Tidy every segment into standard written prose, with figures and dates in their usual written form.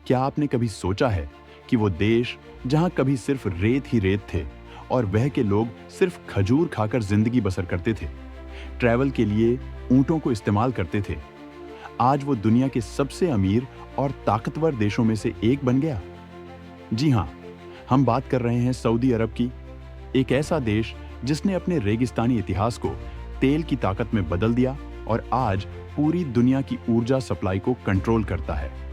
क्या आपने कभी सोचा है कि वो देश जहां कभी सिर्फ रेत ही रेत थे और वह के लोग सिर्फ खजूर खाकर जिंदगी बसर करते थे, ट्रैवल के लिए ऊंटों को इस्तेमाल करते थे, आज वो दुनिया के सबसे अमीर और ताकतवर देशों में से एक बन गया? जी हां, हम बात कर रहे हैं सऊदी अरब की, एक ऐसा देश जिसने अपने रेगिस्तानी इतिहास को तेल की ताकत में बदल दिया और आज पूरी दुनिया की ऊर्जा सप्लाई को कंट्रोल करता है।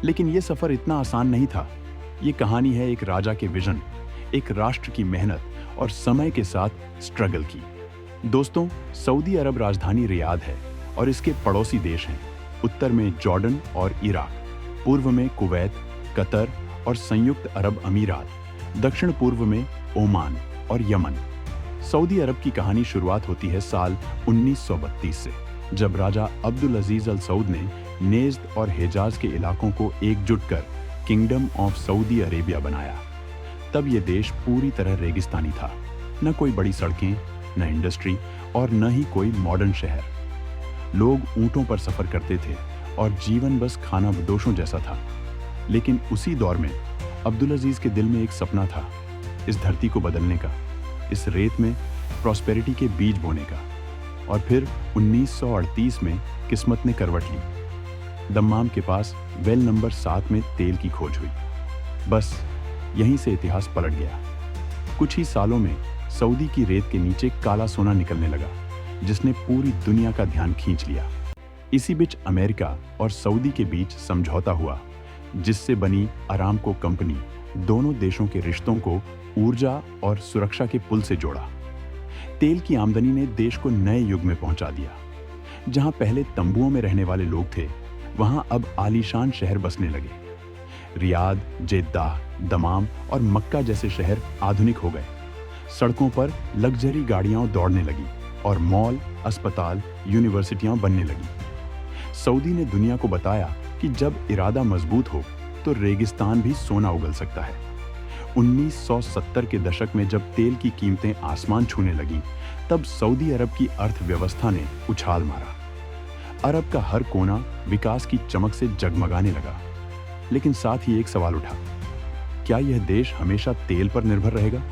लेकिन यह सफर इतना आसान नहीं था। ये कहानी है एक राजा के विजन, एक राष्ट्र की मेहनत और समय के साथ स्ट्रगल की। दोस्तों, सऊदी अरब राजधानी रियाद है और इसके पड़ोसी देश हैं। उत्तर में जॉर्डन और इराक, पूर्व में कुवैत, कतर और संयुक्त अरब अमीरात, दक्षिण पूर्व में ओमान और यमन। सऊदी अरब की कहानी शुरुआत होती है साल 1932 से, जब राजा अब्दुल अजीज अल सऊद ने नेज़्द और हिजाज के इलाकों को एकजुट कर किंगडम ऑफ सऊदी अरेबिया बनाया। तब यह देश पूरी तरह रेगिस्तानी था, न कोई बड़ी सड़कें, न इंडस्ट्री और न ही कोई मॉडर्न शहर। लोग ऊंटों पर सफर करते थे और जीवन बस खाना बदोशों जैसा था। लेकिन उसी दौर में अब्दुल अजीज के दिल में एक सपना था, इस धरती को बदलने का, इस रेत में प्रॉस्पेरिटी के बीज बोने का। और फिर 1938 में किस्मत ने करवट ली। दम्माम के पास वेल नंबर 7 में तेल की खोज हुई। बस यहीं से इतिहास पलट गया। कुछ ही सालों में सऊदी की रेत के नीचे काला सोना निकलने लगा, जिसने पूरी दुनिया का ध्यान खींच लिया। इसी बीच अमेरिका और सऊदी के बीच समझौता हुआ, जिससे बनी अरामको कंपनी दोनों देशों के रिश्तों को ऊर्जा और सुरक्षा के पुल से जोड़ा। तेल की आमदनी ने देश को नए युग में पहुंचा दिया। जहां पहले तंबुओं में रहने वाले लोग थे, वहां अब आलीशान शहर बसने लगे। रियाद, जेद्दाह, दमाम और मक्का जैसे शहर आधुनिक हो गए। सड़कों पर लग्जरी गाड़ियां दौड़ने लगी और मॉल, अस्पताल, यूनिवर्सिटियां बनने लगी। सऊदी ने दुनिया को बताया कि जब इरादा मजबूत हो तो रेगिस्तान भी सोना उगल सकता है। 1970 के दशक में जब तेल की कीमतें आसमान छूने लगी, तब सऊदी अरब की अर्थव्यवस्था ने उछाल मारा। अरब का हर कोना विकास की चमक से जगमगाने लगा। लेकिन साथ ही एक सवाल उठा, क्या यह देश हमेशा तेल पर निर्भर रहेगा?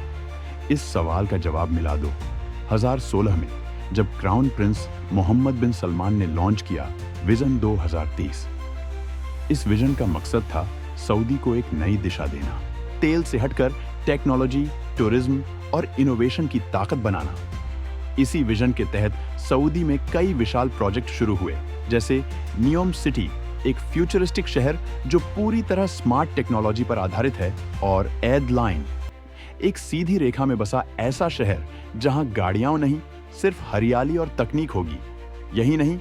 इस सवाल का जवाब मिला 2016 में, जब क्राउन प्रिंस मोहम्मद बिन सलमान ने लॉन्च किया विजन 2030। इस विजन का मकसद था सऊदी को एक नई दिशा देना, तेल से हटकर टेक्नोलॉजी, टूरिज्म और इनोवेशन की ताकत बनाना। इसी विजन के तहत सऊदी में कई विशाल प्रोजेक्ट शुरू हुए, जैसे नियोम सिटी, एक फ्यूचरिस्टिक शहर जो पूरी तरह स्मार्ट टेक्नोलॉजी पर आधारित है, और एड लाइन, एक सीधी रेखा में बसा ऐसा शहर जहां गाड़ियां नहीं, सिर्फ हरियाली और तकनीक होगी। यही नहीं,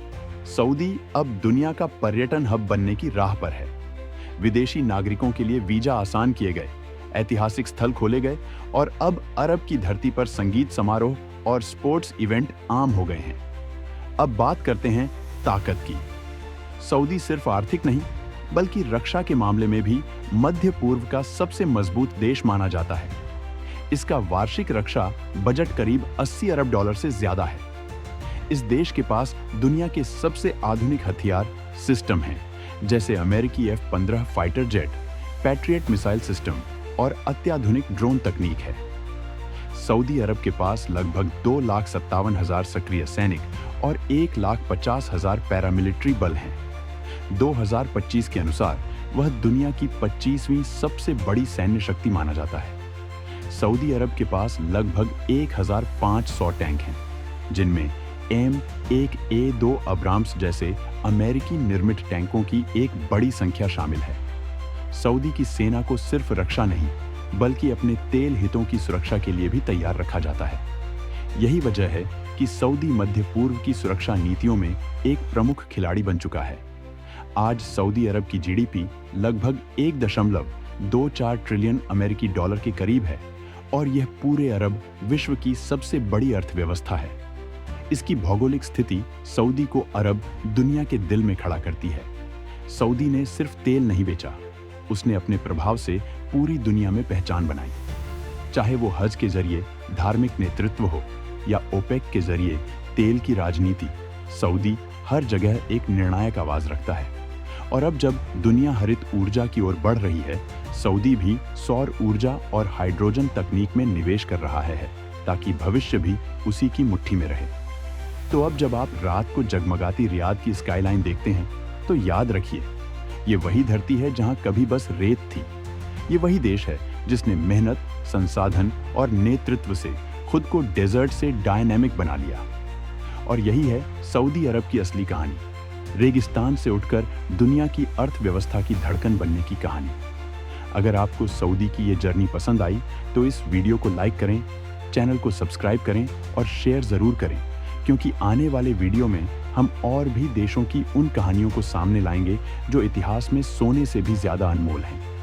सऊदी अब दुनिया का पर्यटन हब बनने की राह पर है। विदेशी नागरिकों के लिए वीजा आसान किए गए, ऐतिहासिक स्थल खोले गए और अब अरब की धरती पर संगीत समारोह और स्पोर्ट्स इवेंट आम हो गए हैं। अब बात करते हैं ताकत की। सऊदी सिर्फ आर्थिक नहीं, बल्कि रक्षा के मामले में भी मध्य पूर्व का सबसे मजबूत देश माना जाता है। इसका वार्षिक रक्षा बजट करीब 80 अरब डॉलर से ज्यादा है। इस देश के पास दुनिया के सबसे आधुनिक हथियार सिस्टम हैं, जैसे अमेरिकी F-15 fighter jet, patriot missile system और अत्याधुनिक ड्रोन तकनीक है। सऊदी अरब के पास लगभग 2,57,000 सक्रिय सैनिक और 1,50,000 पैरामिलिट्री बल हैं। 2025 के अनुसार वह दुनिया की 25वीं सबसे बड़ी सैन्य शक्ति माना जाता है। सऊदी अरब के पास लगभग 1,500 टैंक हैं, जिनमें M1A2 अब्राम्स जैसे अमेरिकी निर्मित टैंकों की एक बड़ी संख्या शामिल है। सऊदी की सेना को सिर्फ रक्षा नहीं, बल्कि अपने तेल हितों की सुरक्षा के लिए भी तैयार रखा जाता है। यही वजह है कि सऊदी मध्य पूर्व की सुरक्षा नीतियों में एक प्रमुख खिलाड़ी बन चुका है। आज सऊदी अरब की जीडीपी लगभग 1.24 ट्रिलियन अमेरिकी डॉलर के करीब है और यह पूरे अरब विश्व की सबसे बड़ी अर्थव्यवस्था है। इसकी भौगोलिक स्थिति सऊदी को अरब दुनिया के दिल में खड़ा करती है। सऊदी ने सिर्फ तेल नहीं बेचा, उसने अपने प्रभाव से पूरी दुनिया में पहचान बनाई। चाहे वो हज के जरिए धार्मिक नेतृत्व हो या ओपेक के जरिए तेल की राजनीति, सऊदी हर जगह एक निर्णायक आवाज रखता है। और अब जब दुनिया हरित ऊर्जा की ओर बढ़ रही है, सऊदी भी सौर ऊर्जा और हाइड्रोजन तकनीक में निवेश कर रहा है ताकि भविष्य भी उसी की मुट्ठी में रहे। तो अब जब आप रात को जगमगाती रियाद की स्काईलाइन देखते हैं तो याद रखिए, ये वही धरती है जहां कभी बस रेत थी। ये वही देश है जिसने मेहनत, संसाधन और नेतृत्व से खुद को डेजर्ट से डायनेमिक बना लिया। और यही है सऊदी अरब की असली कहानी, रेगिस्तान से उठकर दुनिया की अर्थव्यवस्था की धड़कन बनने की कहानी। अगर आपको सऊदी की ये जर्नी पसंद आई तो इस वीडियो को लाइक करें, चैनल को सब्सक्राइब करें और शेयर ज़रूर करें, क्योंकि आने वाले वीडियो में हम और भी देशों की उन कहानियों को सामने लाएंगे जो इतिहास में सोने से भी ज़्यादा अनमोल हैं।